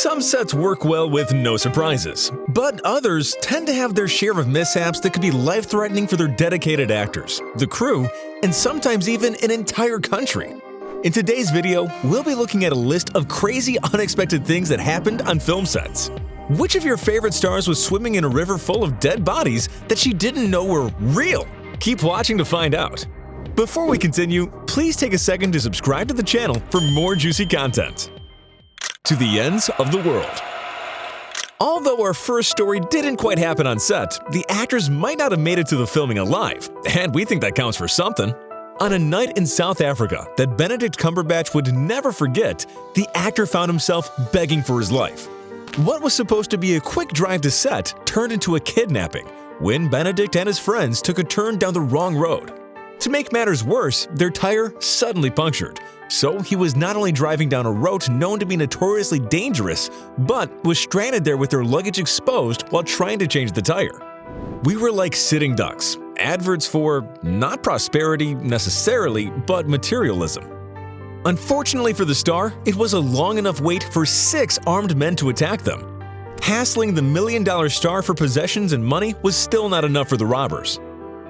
Some sets work well with no surprises, but others tend to have their share of mishaps that could be life-threatening for their dedicated actors, the crew, and sometimes even an entire country. In today's video, we'll be looking at a list of crazy, unexpected things that happened on film sets. Which of your favorite stars was swimming in a river full of dead bodies that she didn't know were real? Keep watching to find out. Before we continue, please take a second to subscribe to the channel for more juicy content. To the ends of the world. Although our first story didn't quite happen on set, the actors might not have made it to the filming alive, and we think that counts for something. On a night in South Africa that Benedict Cumberbatch would never forget, the actor found himself begging for his life. What was supposed to be a quick drive to set turned into a kidnapping when Benedict and his friends took a turn down the wrong road. To make matters worse, their tire suddenly punctured, so he was not only driving down a road known to be notoriously dangerous, but was stranded there with their luggage exposed while trying to change the tire. We were like sitting ducks, adverts for not prosperity necessarily, but materialism. Unfortunately for the star, it was a long enough wait for 6 armed men to attack them. Hassling the million-dollar star for possessions and money was still not enough for the robbers.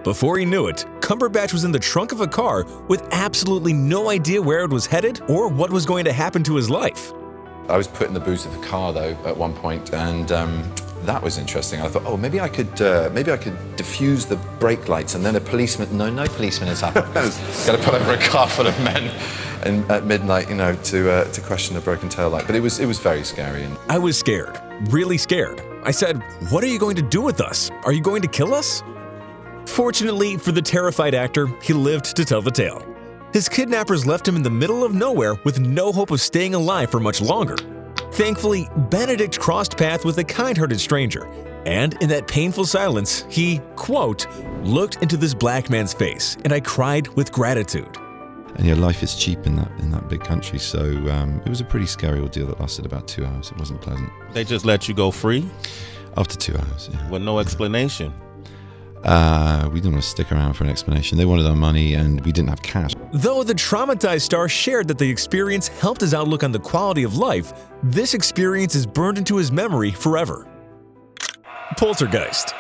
Before he knew it, Cumberbatch was in the trunk of a car with absolutely no idea where it was headed or what was going to happen to his life. I was put in the boot of the car though at one point, and that was interesting. I thought, oh, maybe I could diffuse the brake lights, and then a policeman. No policeman has happened. Got to put over a car full of men at midnight, you know, to question a broken taillight. But it was very scary. And I was scared, really scared. I said, "What are you going to do with us? Are you going to kill us?" Fortunately for the terrified actor, he lived to tell the tale. His kidnappers left him in the middle of nowhere with no hope of staying alive for much longer. Thankfully, Benedict crossed paths with a kind-hearted stranger, and in that painful silence, he, quote, looked into this black man's face, and I cried with gratitude. And yeah, life is cheap in that big country, so it was a pretty scary ordeal that lasted about 2 hours. It wasn't pleasant. They just let you go free? After 2 hours, yeah. With no explanation? We didn't want to stick around for an explanation. They wanted our money and we didn't have cash. Though the traumatized star shared that the experience helped his outlook on the quality of life, this experience is burned into his memory forever. Poltergeist.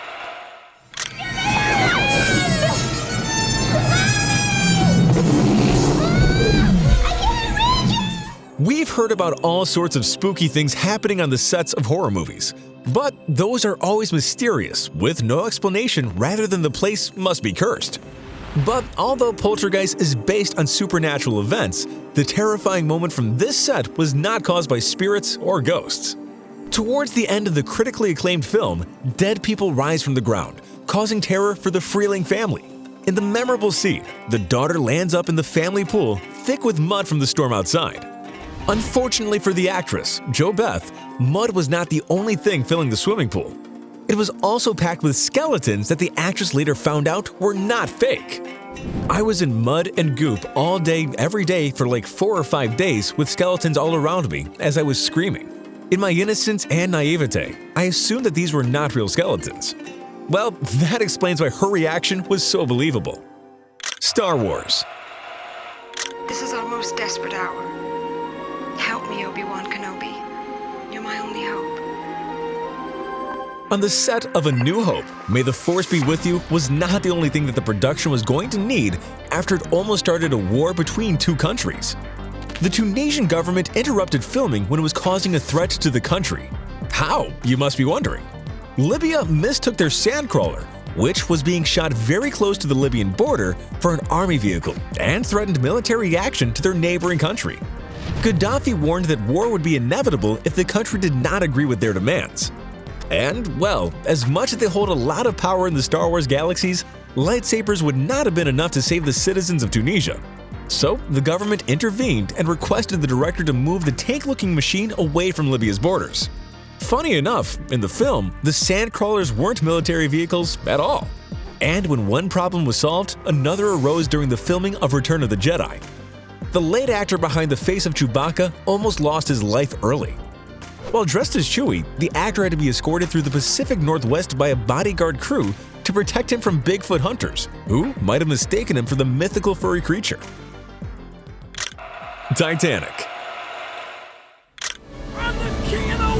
We've heard about all sorts of spooky things happening on the sets of horror movies, but those are always mysterious, with no explanation rather than the place must be cursed. But although Poltergeist is based on supernatural events, the terrifying moment from this set was not caused by spirits or ghosts. Towards the end of the critically acclaimed film, dead people rise from the ground, causing terror for the Freeling family. In the memorable scene, the daughter lands up in the family pool, thick with mud from the storm outside. Unfortunately for the actress, Beth, mud was not the only thing filling the swimming pool. It was also packed with skeletons that the actress later found out were not fake. I was in mud and goop all day, every day for like 4 or 5 days with skeletons all around me as I was screaming. In my innocence and naivete, I assumed that these were not real skeletons. Well, that explains why her reaction was so believable. Star Wars. This is our most desperate hour. Help me, Obi-Wan Kenobi. You're my only hope. On the set of A New Hope, May the Force Be With You was not the only thing that the production was going to need after it almost started a war between 2 countries. The Tunisian government interrupted filming when it was causing a threat to the country. How, you must be wondering? Libya mistook their sandcrawler, which was being shot very close to the Libyan border, for an army vehicle and threatened military action to their neighboring country. Gaddafi warned that war would be inevitable if the country did not agree with their demands. And, well, as much as they hold a lot of power in the Star Wars galaxies, lightsabers would not have been enough to save the citizens of Tunisia. So, the government intervened and requested the director to move the tank-looking machine away from Libya's borders. Funny enough, in the film, the sandcrawlers weren't military vehicles at all. And when one problem was solved, another arose during the filming of Return of the Jedi. The late actor behind the face of Chewbacca almost lost his life early. While dressed as Chewie, the actor had to be escorted through the Pacific Northwest by a bodyguard crew to protect him from Bigfoot hunters, who might have mistaken him for the mythical furry creature. Titanic. I'm the king of the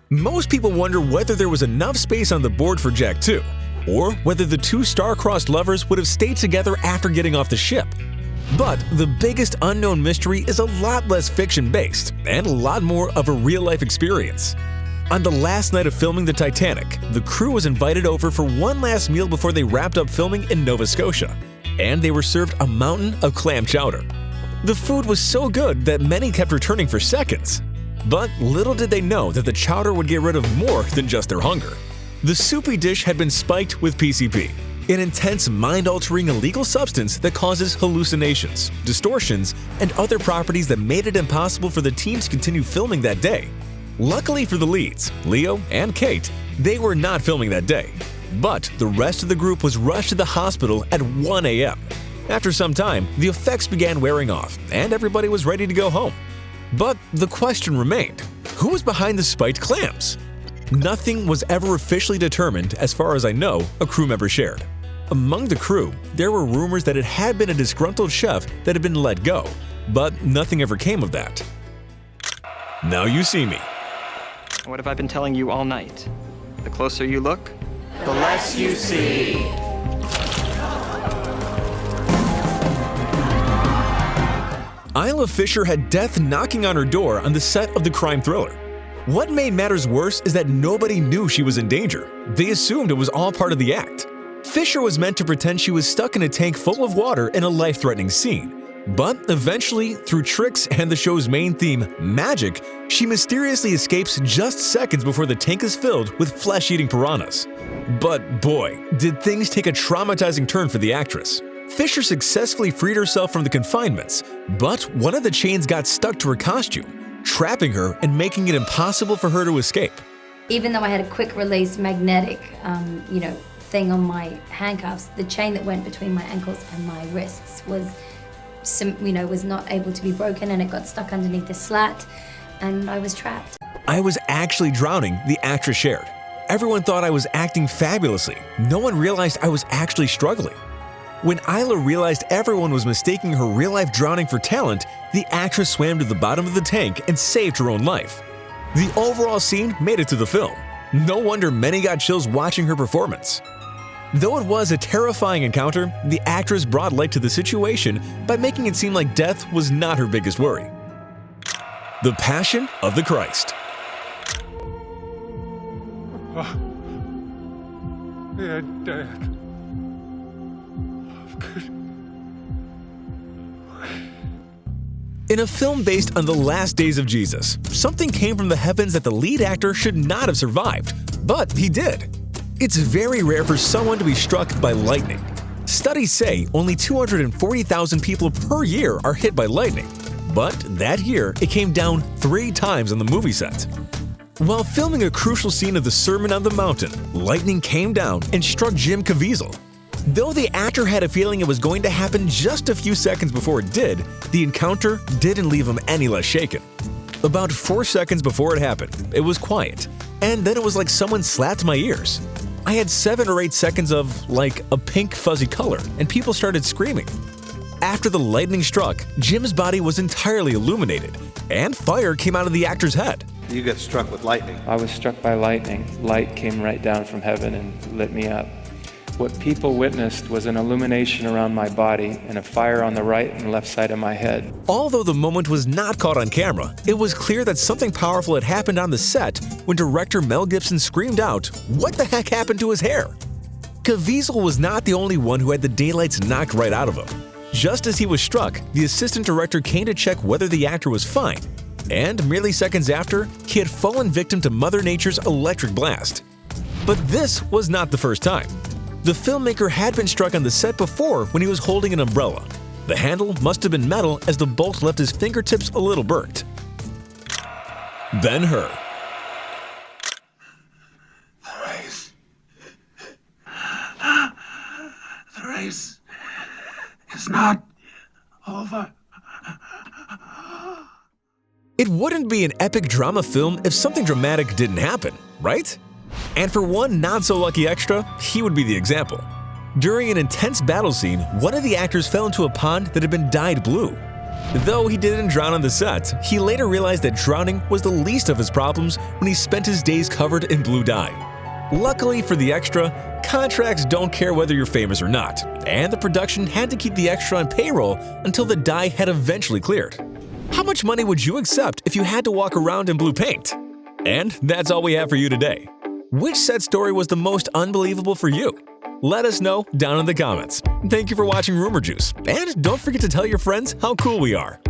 Most people wonder whether there was enough space on the board for Jack 2, or whether the two star-crossed lovers would have stayed together after getting off the ship. But the biggest unknown mystery is a lot less fiction-based and a lot more of a real-life experience. On the last night of filming the Titanic, the crew was invited over for one last meal before they wrapped up filming in Nova Scotia, and they were served a mountain of clam chowder. The food was so good that many kept returning for seconds. But little did they know that the chowder would get rid of more than just their hunger. The soupy dish had been spiked with PCP, an intense mind-altering illegal substance that causes hallucinations, distortions, and other properties that made it impossible for the team to continue filming that day. Luckily for the leads, Leo and Kate, they were not filming that day. But the rest of the group was rushed to the hospital at 1 a.m. After some time, the effects began wearing off, and everybody was ready to go home. But the question remained, who was behind the spiked clams? Nothing was ever officially determined as far as I know, a crew member shared. Among the crew, there were rumors that it had been a disgruntled chef that had been let go, but nothing ever came of that. Now you see me. What have I been telling you all night? The closer you look, the less you see. Isla Fisher had death knocking on her door on the set of the crime thriller. What made matters worse is that nobody knew she was in danger. They assumed it was all part of the act. Fisher was meant to pretend she was stuck in a tank full of water in a life-threatening scene. But eventually, through tricks and the show's main theme, magic, she mysteriously escapes just seconds before the tank is filled with flesh-eating piranhas. But boy, did things take a traumatizing turn for the actress. Fisher successfully freed herself from the confinements, but one of the chains got stuck to her costume, trapping her and making it impossible for her to escape. Even though I had a quick-release magnetic, thing on my handcuffs, the chain that went between my ankles and my wrists was not able to be broken, and it got stuck underneath the slat, and I was trapped. I was actually drowning, the actress shared. Everyone thought I was acting fabulously. No one realized I was actually struggling. When Isla realized everyone was mistaking her real-life drowning for talent, the actress swam to the bottom of the tank and saved her own life. The overall scene made it to the film. No wonder many got chills watching her performance. Though it was a terrifying encounter, the actress brought light to the situation by making it seem like death was not her biggest worry. The Passion of the Christ. They're dead. In a film based on the last days of Jesus, something came from the heavens that the lead actor should not have survived, but he did. It's very rare for someone to be struck by lightning. Studies say only 240,000 people per year are hit by lightning, but that year it came down 3 times on the movie set. While filming a crucial scene of the Sermon on the Mountain, lightning came down and struck Jim Caviezel. Though the actor had a feeling it was going to happen just a few seconds before it did, the encounter didn't leave him any less shaken. About 4 seconds before it happened, it was quiet, and then it was like someone slapped my ears. I had 7 or 8 seconds of, like, a pink fuzzy color, and people started screaming. After the lightning struck, Jim's body was entirely illuminated, and fire came out of the actor's head. You got struck with lightning. I was struck by lightning. Light came right down from heaven and lit me up. What people witnessed was an illumination around my body and a fire on the right and left side of my head. Although the moment was not caught on camera, it was clear that something powerful had happened on the set when director Mel Gibson screamed out, "What the heck happened to his hair?" Caviezel was not the only one who had the daylights knocked right out of him. Just as he was struck, the assistant director came to check whether the actor was fine, and merely seconds after, he had fallen victim to Mother Nature's electric blast. But this was not the first time. The filmmaker had been struck on the set before when he was holding an umbrella. The handle must have been metal as the bolt left his fingertips a little burnt. Ben-hur. The race is not over. It wouldn't be an epic drama film if something dramatic didn't happen, right? And for one not-so-lucky extra, he would be the example. During an intense battle scene, one of the actors fell into a pond that had been dyed blue. Though he didn't drown on the set, he later realized that drowning was the least of his problems when he spent his days covered in blue dye. Luckily for the extra, contracts don't care whether you're famous or not, and the production had to keep the extra on payroll until the dye had eventually cleared. How much money would you accept if you had to walk around in blue paint? And that's all we have for you today. Which set story was the most unbelievable for you? Let us know down in the comments. Thank you for watching Rumor Juice, and don't forget to tell your friends how cool we are.